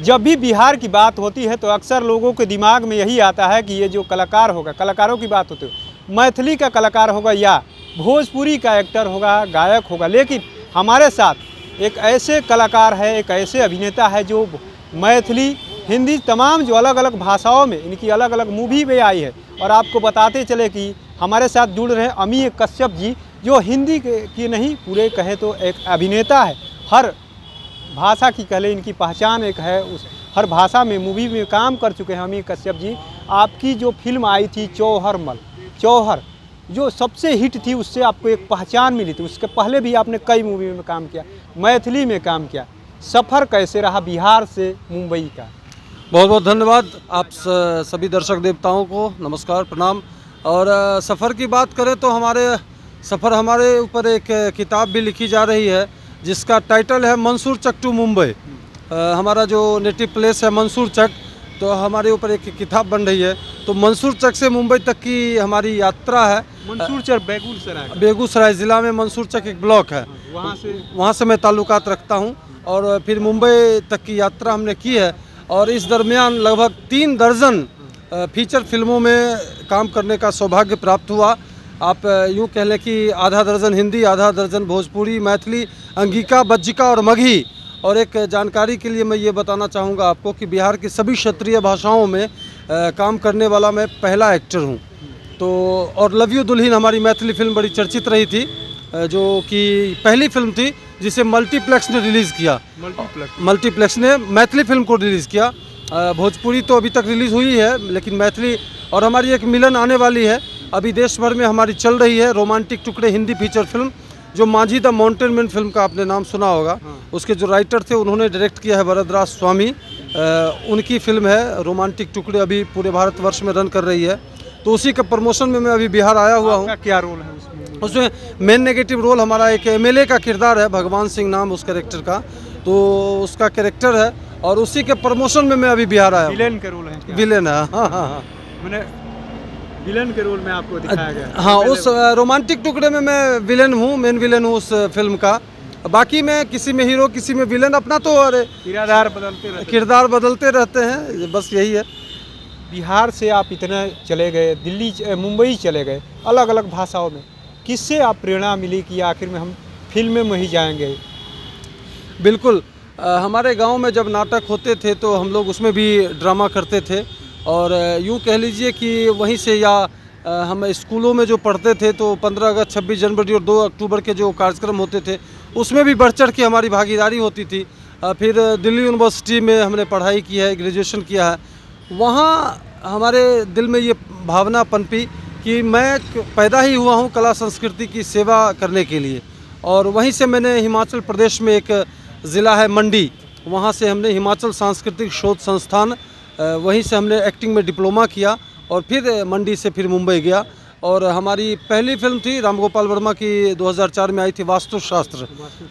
जब भी बिहार की बात होती है तो अक्सर लोगों के दिमाग में यही आता है कि ये जो कलाकार होगा, कलाकारों की बात होती है, मैथिली का कलाकार होगा या भोजपुरी का एक्टर होगा, गायक होगा। लेकिन हमारे साथ एक ऐसे कलाकार है, एक ऐसे अभिनेता है जो मैथिली, हिंदी, तमाम जो अलग अलग भाषाओं में इनकी अलग अलग मूवी में आई है। और आपको बताते चले कि हमारे साथ जुड़ रहे हैं अमिय कश्यप जी, जो हिंदी की नहीं पूरे कहे तो एक अभिनेता है। हर भाषा की कह ले इनकी पहचान एक है, उस हर भाषा में मूवी में काम कर चुके हैं अमिय कश्यप जी। आपकी जो फिल्म आई थी चौहर जो सबसे हिट थी, उससे आपको एक पहचान मिली थी। उसके पहले भी आपने कई मूवी में काम किया, मैथिली में काम किया। सफ़र कैसे रहा बिहार से मुंबई का? बहुत बहुत धन्यवाद आप सभी दर्शक देवताओं को, नमस्कार, प्रणाम। और सफ़र की बात करें तो हमारे ऊपर एक किताब भी लिखी जा रही है जिसका टाइटल है मंसूर चक टू मुंबई। हमारा जो नेटिव प्लेस है मंसूर चक, तो हमारे ऊपर एक किताब बन रही है। तो मंसूर चक से मुंबई तक की हमारी यात्रा है। मंसूर चक बेगूसराय ज़िला में मंसूर चक एक ब्लॉक है, वहाँ से मैं ताल्लुकात रखता हूँ। और फिर मुंबई तक की यात्रा हमने की है। और इस दरमियान लगभग 3 दर्जन फीचर फिल्मों में काम करने का सौभाग्य प्राप्त हुआ। आप यूँ कह लें कि आधा दर्जन हिंदी, आधा दर्जन भोजपुरी, मैथिली, अंगिका, बज्जिका और मगही। और एक जानकारी के लिए मैं ये बताना चाहूँगा आपको कि बिहार की सभी क्षेत्रीय भाषाओं में काम करने वाला मैं पहला एक्टर हूँ। तो और लव यू दुल्हन हमारी मैथिली फिल्म बड़ी चर्चित रही थी, जो कि पहली फिल्म थी जिसे मल्टीप्लेक्स ने रिलीज़ किया। मल्टीप्लेक्स ने मैथिली फिल्म को रिलीज़ किया। भोजपुरी तो अभी तक रिलीज़ हुई है, लेकिन मैथिली। और हमारी एक मिलन आने वाली है, अभी देश भर में हमारी चल रही है, रोमांटिक टुकड़े हिंदी फीचर फिल्म, जो माझी द माउंटेन मैन फिल्म का आपने नाम सुना होगा। उसके जो राइटर थे उन्होंने डायरेक्ट किया है वरदराज स्वामी। उनकी फिल्म है रोमांटिक टुकड़े, अभी पूरे भारतवर्ष में रन कर रही है। तो उसी के प्रमोशन में मैं अभी बिहार आया हुआ हूँ। क्या रोल है उसमें? उसमें मेन नेगेटिव रोल हमारा एक एमएलए का किरदार है, भगवान सिंह नाम उस कैरेक्टर का, तो उसका कैरेक्टर है। और उसी के प्रमोशन में मैं अभी बिहार आया हूँ। विलेन के रोल है क्या? विलेन है, हाँ। मैंने विलेन के रोल में आपको दिखाया गया? हाँ, उस रोमांटिक टुकड़े में मैं विलेन हूँ, मेन विलेन हूँ उस फिल्म का। बाकी मैं किसी में हीरो, किसी में विलेन, अपना तो अरे किरदार बदलते रहते हैं, बस यही है। बिहार से आप इतना चले गए, दिल्ली मुंबई चले गए, अलग अलग भाषाओं में, किससे आप प्रेरणा मिली कि आखिर में हम फिल्म में ही जाएंगे? बिल्कुल, हमारे गांव में जब नाटक होते थे तो हम लोग उसमें भी ड्रामा करते थे। और यूँ कह लीजिए कि वहीं से, या हम स्कूलों में जो पढ़ते थे तो 15 अगस्त, 26 जनवरी और 2 अक्टूबर के जो कार्यक्रम होते थे उसमें भी बढ़ चढ़ के हमारी भागीदारी होती थी। फिर दिल्ली यूनिवर्सिटी में हमने पढ़ाई की है, ग्रेजुएशन किया है। वहाँ हमारे दिल में ये भावना पनपी कि मैं पैदा ही हुआ हूँ कला संस्कृति की सेवा करने के लिए। और वहीं से मैंने हिमाचल प्रदेश में एक ज़िला है मंडी, वहाँ से हमने हिमाचल सांस्कृतिक शोध संस्थान, वहीं से हमने एक्टिंग में डिप्लोमा किया। और फिर मंडी से फिर मुंबई गया। और हमारी पहली फिल्म थी राम गोपाल वर्मा की, 2004 में आई थी, वास्तुशास्त्र।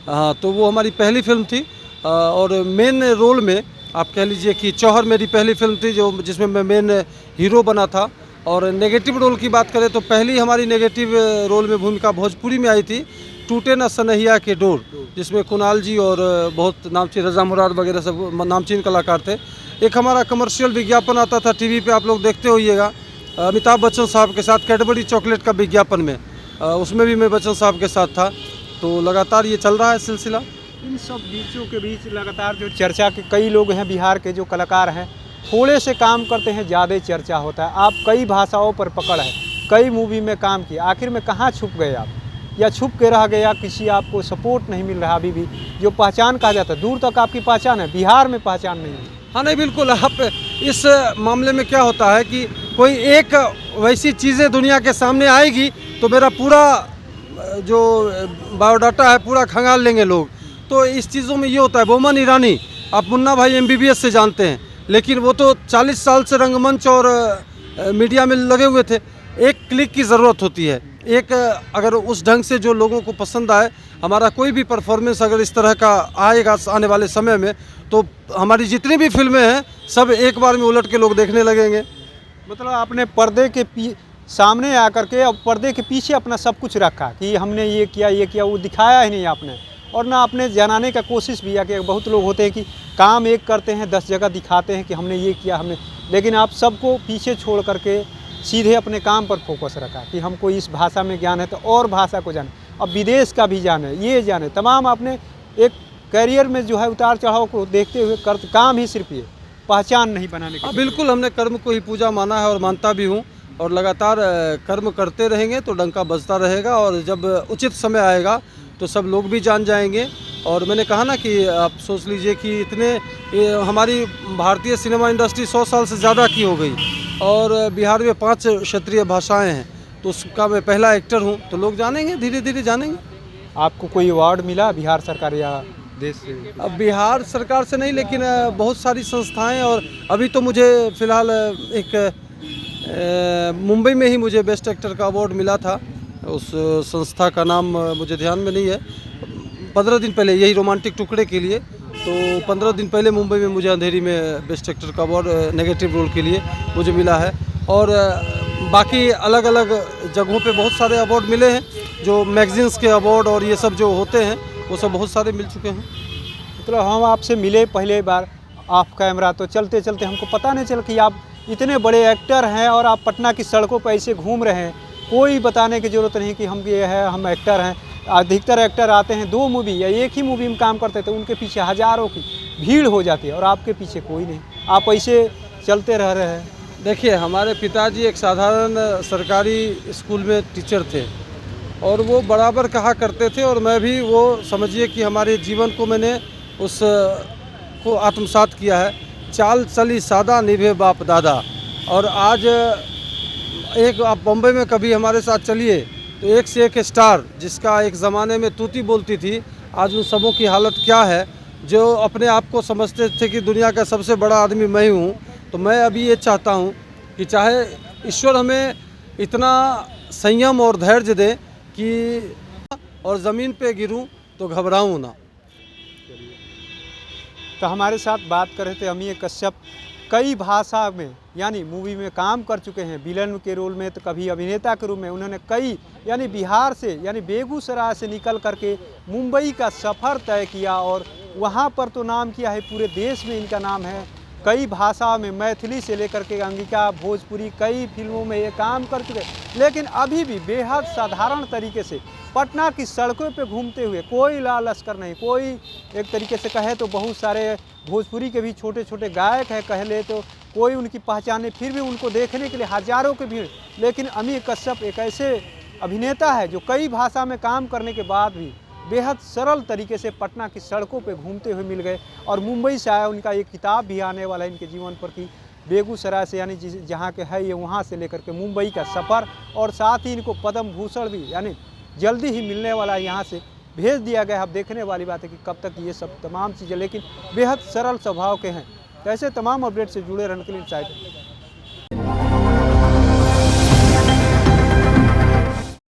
हाँ, तो वो हमारी पहली फिल्म थी। और मेन रोल में आप कह लीजिए कि चौहर मेरी पहली फिल्म थी जिसमें मैं मेन हीरो बना था। और नेगेटिव रोल की बात करें तो पहली हमारी नेगेटिव रोल में भूमिका भोजपुरी में आई थी, टूटे न सनहिया के डोर, जिसमें कुणाल जी और बहुत नामचीन रजा मुराद वगैरह सब नामचीन कलाकार थे। एक हमारा कमर्शियल विज्ञापन आता था टीवी पे, आप लोग देखते होइएगा, अमिताभ बच्चन साहब के साथ, कैडबरी चॉकलेट का विज्ञापन में, उसमें भी मैं बच्चन साहब के साथ था। तो लगातार ये चल रहा है सिलसिला। इन सब बीचों के बीच लगातार जो चर्चा के कई लोग हैं, बिहार के जो कलाकार हैं, थोड़े से काम करते हैं, ज़्यादा चर्चा होता है। आप कई भाषाओं पर पकड़ है, कई मूवी में काम किया, आखिर में कहाँ छुप गए आप, या छुप के रह गए, या किसी आपको सपोर्ट नहीं मिल रहा? अभी भी जो पहचान कहा जाता है, दूर तक आपकी पहचान है, बिहार में पहचान नहीं है। हाँ, नहीं, बिल्कुल। आप इस मामले में क्या होता है कि कोई एक वैसी चीज़ें दुनिया के सामने आएगी तो मेरा पूरा जो बायोडाटा है पूरा खंगाल लेंगे लोग। तो इस चीज़ों में ये होता है। बोमन ईरानी, आप मुन्ना भाई MBBS से जानते हैं, लेकिन वो तो 40 साल से रंगमंच और मीडिया में लगे हुए थे। एक क्लिक की ज़रूरत होती है, एक अगर उस ढंग से जो लोगों को पसंद आए, हमारा कोई भी परफॉर्मेंस अगर इस तरह का आएगा आने वाले समय में, तो हमारी जितनी भी फिल्में हैं सब एक बार में उलट के लोग देखने लगेंगे। मतलब आपने पर्दे के सामने आकर के अब पर्दे के पीछे अपना सब कुछ रखा कि हमने ये किया, वो दिखाया ही नहीं आपने, और ना अपने जनाने का कोशिश भी किया। कि बहुत लोग होते हैं कि काम एक करते हैं 10 जगह दिखाते हैं कि हमने ये किया हमने, लेकिन आप सबको पीछे छोड़ करके सीधे अपने काम पर फोकस रखा कि हमको इस भाषा में ज्ञान है तो और भाषा को जाने, अब विदेश का भी जाने, ये जाने, तमाम आपने एक करियर में जो है उतार चढ़ाव को देखते हुए काम ही सिर्फ ये पहचान नहीं बनाने की। बिल्कुल, हमने कर्म को ही पूजा माना है और मानता भी हूँ, और लगातार कर्म करते रहेंगे तो डंका बजता रहेगा, और जब उचित समय आएगा तो सब लोग भी जान जाएंगे। और मैंने कहा ना कि आप सोच लीजिए कि हमारी भारतीय सिनेमा इंडस्ट्री 100 साल से ज़्यादा की हो गई, और बिहार में 5 क्षेत्रीय भाषाएं हैं, तो उसका मैं पहला एक्टर हूं, तो लोग जानेंगे, धीरे धीरे जानेंगे। आपको कोई अवार्ड मिला बिहार सरकार या देश से? अब बिहार सरकार से नहीं, लेकिन बहुत सारी संस्थाएं, और अभी तो मुझे फ़िलहाल एक मुंबई में ही मुझे बेस्ट एक्टर का अवार्ड मिला था। उस संस्था का नाम मुझे ध्यान में नहीं है। 15 दिन पहले, यही रोमांटिक टुकड़े के लिए, तो 15 दिन पहले मुंबई में मुझे अंधेरी में बेस्ट एक्टर का अवार्ड नेगेटिव रोल के लिए मुझे मिला है। और बाकी अलग अलग जगहों पे बहुत सारे अवार्ड मिले हैं, जो मैगजीन्स के अवार्ड और ये सब जो होते हैं वो सब बहुत सारे मिल चुके हैं। मतलब हम आपसे मिले पहले बार ऑफ कैमरा, तो चलते चलते हमको पता नहीं चला कि आप इतने बड़े एक्टर हैं और आप पटना की सड़कों पर ऐसे घूम रहे हैं। कोई बताने की ज़रूरत नहीं कि हम ये है, हम एक्टर हैं। अधिकतर एक्टर आते हैं 2 मूवी या एक ही मूवी में काम करते, तो उनके पीछे हज़ारों की भीड़ हो जाती है और आपके पीछे कोई नहीं, आप ऐसे चलते रह रहे हैं। देखिए, हमारे पिताजी एक साधारण सरकारी स्कूल में टीचर थे, और वो बराबर कहा करते थे, और मैं भी वो समझिए कि हमारे जीवन को मैंने उस को आत्मसात किया है। चाल चली सादा, निभे बाप दादा। और आज एक आप बम्बई में कभी हमारे साथ चलिए तो एक से एक स्टार, जिसका एक ज़माने में तूती बोलती थी, आज उन सबों की हालत क्या है, जो अपने आप को समझते थे कि दुनिया का सबसे बड़ा आदमी मैं हूँ। तो मैं अभी ये चाहता हूँ कि चाहे ईश्वर हमें इतना संयम और धैर्य दे कि और ज़मीन पे गिरूं तो घबराऊं ना। तो हमारे साथ बात कर रहे थे अमीय कश्यप, कई भाषा में यानी मूवी में काम कर चुके हैं, विलन के रोल में, तो कभी अभिनेता के रूप में। उन्होंने कई यानी बिहार से यानी बेगूसराय से निकल करके मुंबई का सफ़र तय किया, और वहाँ पर तो नाम किया है, पूरे देश में इनका नाम है। कई भाषा में, मैथिली से लेकर के अंगिका, भोजपुरी, कई फिल्मों में ये काम कर चुके, लेकिन अभी भी बेहद साधारण तरीके से पटना की सड़कों पे घूमते हुए, कोई लाल लश्कर नहीं, कोई एक तरीके से कहे तो बहुत सारे भोजपुरी के भी छोटे छोटे गायक हैं कह ले तो, कोई उनकी पहचाने, फिर भी उनको देखने के लिए हज़ारों की भीड़। लेकिन अमीय कश्यप एक ऐसे अभिनेता है जो कई भाषा में काम करने के बाद भी बेहद सरल तरीके से पटना की सड़कों पे घूमते हुए मिल गए। और मुंबई से आया, उनका एक किताब भी आने वाला है इनके जीवन पर कि बेगूसराय से यानी जहाँ के है ये, वहाँ से लेकर के मुंबई का सफ़र, और साथ ही इनको पद्म भूषण भी यानी जल्दी ही मिलने वाला है, यहाँ से भेज दिया गया है। अब देखने वाली बात है कि कब तक ये सब तमाम चीज़ें, लेकिन बेहद सरल स्वभाव के हैं। तो ऐसे तमाम अपडेट से जुड़े रहने के लिए साइट